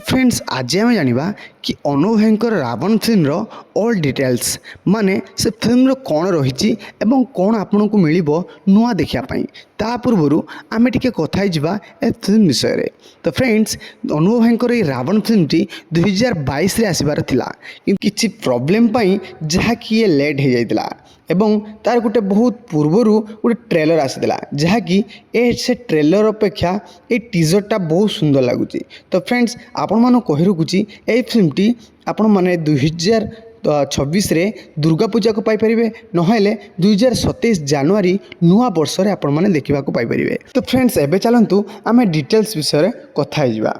Friends आज आम जाना कि अनु भाईंकर रावण फिल्म ऑल डिटेल्स माने से फिल्म कौन रही कौन आपन को मिल नुआ देखापी ता पूर्वर आम टे कथा ए फिल्म विषय। तो फ्रेंड्स अनु भाईंकर ये रावण फिल्म टी 2022 आसबार थिला किछि प्रॉब्लम जहाँकि ये लेट हो जाता एवं तार गोटे बहुत पूर्वर गोटे ट्रेलर आसाला जहाँकि से ट्रेलर अपेक्षा ये टीजरटा बहुत सुंदर लगुच। तो फ्रेंड्स आपण मान कही रखुची ये फिल्म टी आपण मैंने 2026 रे दुर्गा पूजा को पाइपर नहले 2027 जनवरी नुआ वर्ष रे आपण मैंने देखा पाइपर। तो फ्रेंड्स एबे चलतु आम डिटेल्स विषय कथा होइबा।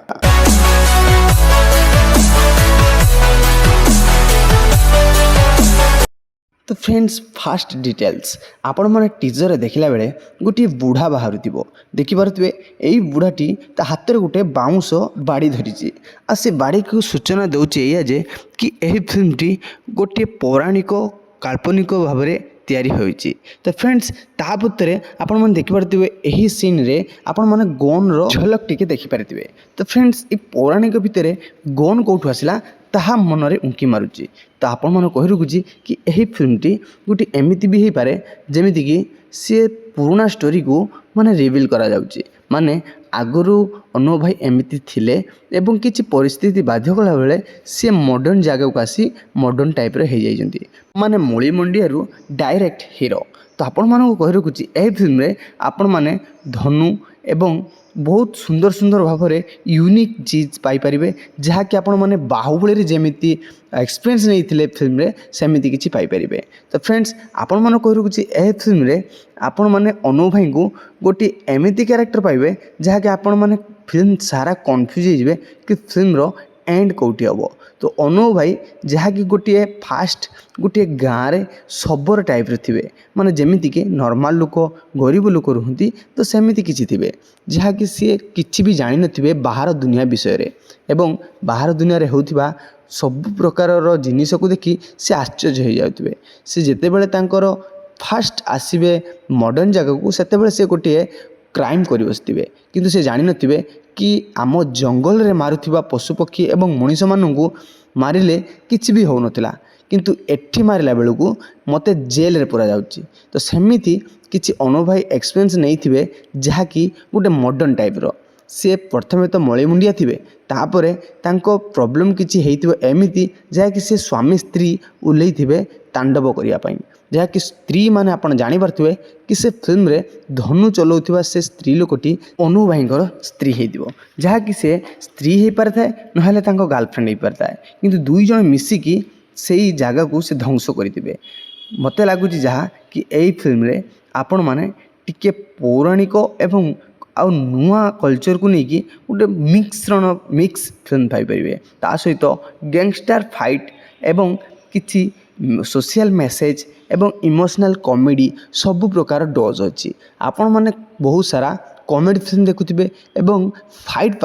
तो फ्रेंड्स फास्ट डिटेल्स आपण मैंने टीजर देखला बेले गोटे बुढ़ा बाहर देखिपे यही बुढ़ाटी ता हाथ में गोटे बाउंस बाड़ी धरी आ से बाड़ी को सूचना दौचे या जे कि यही फिल्म टी गोटे पौराणिक काल्पनिक भाव में तैयारी होइछि। तो फ्रेंड्स ता भितर आपण मैंने देखिपे यही सीन रे आपण मैंने गन रो झलक टिके देखिपारे। तो फ्रेंड्स ये पौराणिक भितर गन कौटू आसला ताहा मनरे उंकी मारुची। तो आपण मन कही रखुची कि यही फिल्म टी गोटे एमती भी हो पारे जमीती कि सी पुराना स्टोरी को माने रिवील करा जाउची माने आगरू अनु भाई एमती थिले एवं किछि परिस्थिति बाध्य कला बेले सी मॉडर्न जगह को आसी मॉडर्न टाइप रे हो जाइजंती माने मूली मंडिया रु डायरेक्ट हीरो। तो आपण मन कही रखुची एही फिल्म रे आपण माने धनु एवं बहुत सुंदर सुंदर भाव में यूनिक चीज पाइपर जहाँकि आपण मैंने बाहुबली जमीती एक्सपीरियंस नहीं थिले फिल्म रे सेमिति किछि पाइपर। तो फ्रेंड्स आपण मन कही रखुची ए फिल्म रे आपण मैंने अनु भाई को गोटे एमती कैरेक्टर पाइबे जहाँकि आपण मैंने फिल्म सारा कन्फ्यूज होइबे कि फिल्म रो एंड कौटी हम। तो अनु भाई जहाँकि गोटे फास्ट गोटे गाँव में शबर टाइप थे माने जमीती कि नॉर्मल लोक गरीब लोक रुहती तो सेमिति किछि थिबे जहाँकि सी किछि भी जानि नथिबे बाहर दुनिया विषय रे एवं बाहर दुनिया रे होउथिबा सब प्रकार जिनिस को देखि से आश्चर्य हो जाउथिबे। से जेतेबेले तांकर फास्ट आसीबे मॉडर्न जगह को सेतेबेले से गोटे क्राइम कर बसथिबे किंतु से जानि नथिबे कि आम जंगल रे मारुथिबा पशुपक्षी एवं मनीष मानू मारिले किछि भी हो नथिला किंतु एठी मारिला बेलू मते जेल रे पुरा जाउची। तो सेमिति किछि अनु भाई एक्सपीरियंस नहीं थिबे जहाँकि गोटे मॉडर्न टाइप रो सी प्रथमे तो मली मुंडिया थिबे तापरे तांको प्रॉब्लम किछि हेइथिबो एमिति जहाँकि से स्वामी स्त्री उल्लै थिबे तांडव करिया पई जहाँकि स्त्री माने आपण जानि पारथिबे कि से फिल्म रे धनु चलाउथिबा से स्त्री लोकटी अनु भाईंकर स्त्री हेइथिबो जहाँकि से स्त्री हे पारथाय नहले तांको गर्लफ्रेंड हे पारथाय किंतु दुई जण मिसिकी सेई जगह को से ध्वंस करिथिबे। मते लागुची जहाँ कि एई फिल्म रे आपण माने टिके पौराणिक एवं आउ नुआ कल्चर को लेकिन गोटे मिक्स फिल्म पाइपर ता सहित गैंगस्टर फाइट एवं किछि सोशल मेसेज एवं इमोशनल कॉमेडी सब प्रकार डोज अच्छी। आपण माने बहुत सारा कॉमेडी फिल्म देखुथिबे एवं फाइट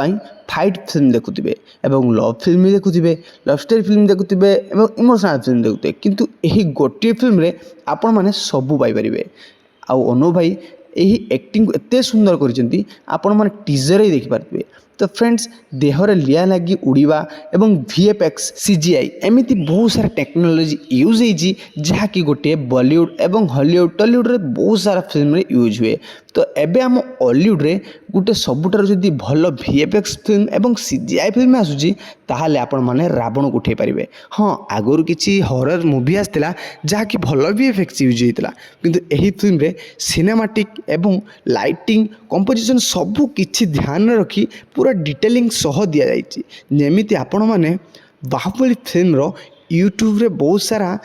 फिल्म देखुथिबे एवं लव फिल्म भी देखुथिबे लव स्टोरी फिल्म देखुथिबे एवं इमोशनल फिल्म देखुथिबे किंतु एही गोटे फिल्म रे आपण माने सब पाई परिबे। आउ अनु भाई यही एक्टिंग एते सुंदर करिसेंती आपण माने टीजर ही देखि पारथिबे। तो फ्रेंड्स देहरे लिया लगी उड़ीबा एवं VFX CGI एमिति बहुत सारा टेक्नोलोजी यूज होइछि जहाँकि गोटे बॉलीवुड एवं हॉलीवुड टॉलीवुड रे बहुत सारा फिल्म रे यूज हुए। तो एबे हम हॉलीवुड रे गोटे सबुठार जदि भल VFX फिल्म एवं CGI फिल्म आसुची ताहाले आपण माने रावण को उठे पारिबे। हाँ आगुरु किछि हॉरर मूवी आसतिला जहाँकि भल VFX यूज होइतिला किंतु एही फिल्म रे सिनेमैटिक एवं लाइटिंग कंपोजिशन सबु किछि ध्यान रखी पूरा डिटेलिंग सह दिया जाइछि जेमिति आपण माने बाहुबली फिल्म रो यूट्यूब रे बहुत सारा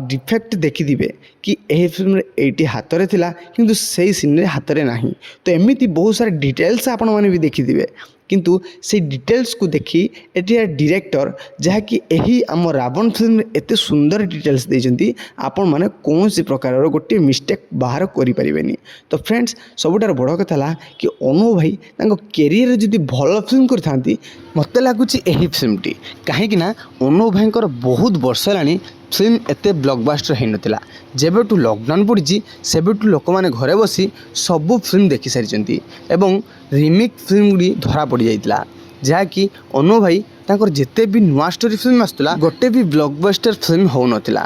डिफेक्ट देखिथिबे कि एही फिल्म रे एटी हाथ रे थिला किंतु सेही सीन रे हाथ रे नाही। तो एमिति बहुत सारा डिटेल्स आपण माने भी देखिथिबे किंतु से डिटेल्स को देखी एटी डायरेक्टर जहाँकि यही आम रावण फिल्म एते सुंदर डिटेल्स देइछंती आपण माने कौन सी प्रकार गोटे मिस्टेक बाहर करि परिबेनी। तो फ्रेंड्स सबुठार बड़ कथा ला कि अनु भाई तांको कैरियर जदि भल फिल्म करथांती मते लागुची एही फिल्म टी काहेकि ना अनु भाईंकर बहुत वर्ष लानी फिल्म एते ब्लॉकबस्टर हो नाला जेबेठू लॉकडाउन पड़ी सेबेठू लोक मैंने घरे बसी सबू फिल्म देखी सारी एवं रिमेक फिल्म गुड़ी धरा पड़ जाता ଯାହାକି ଅନୁ ଭାଇ ତାଙ୍କର ଯେତେ ବି ନୂଆ ଷ୍ଟୋରି ଫିଲ୍ମ ଆସୁଥିଲା ଗୋଟେ ବି ବ୍ଲକବଷ୍ଟର ଫିଲ୍ମ ହେଉନଥିଲା।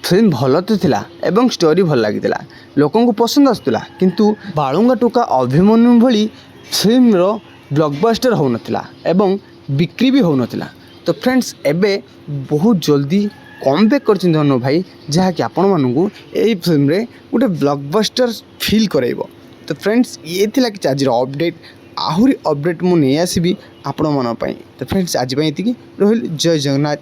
ଫିଲ୍ମ ଭଲ ତ ଥିଲା ଏବଂ ଷ୍ଟୋରି ଭଲ ଲାଗିଥିଲା, ଲୋକଙ୍କୁ ପସନ୍ଦ ଆସୁଥିଲା, କିନ୍ତୁ ବାଳୁଙ୍ଗା ଟୋକା ଅଭିମନ୍ୟୁ ଭଳି ଫିଲ୍ମର ବ୍ଲକବଷ୍ଟର ହେଉନଥିଲା ଏବଂ ବିକ୍ରି ବି ହେଉନଥିଲା। ତ ଫ୍ରେଣ୍ଡସ୍ ଏବେ ବହୁତ ଜଲ୍ଦି କମ୍ ବ୍ୟାକ୍ କରିଛନ୍ତି ଅନୁ ଭାଇ, ଯାହାକି ଆପଣମାନଙ୍କୁ ଏଇ ଫିଲ୍ମରେ ଗୋଟେ ବ୍ଲକବଷ୍ଟର ଫିଲ୍ କରାଇବ। ତ ଫ୍ରେଣ୍ଡସ୍ ଇଏ ଥିଲା କିଛି ଆଜିର ଅପଡ଼େଟ୍। ଆହୁରି ଅପଡ଼େଟ୍ ମୁଁ ନେଇ ଆସିବି ଆପଣମାନଙ୍କ ପାଇଁ। ତ ଫ୍ରେଣ୍ଡସ୍ ଆଜି ପାଇଁ ଏତିକି, ରହିଲି, ଜୟ ଜଗନ୍ନାଥ।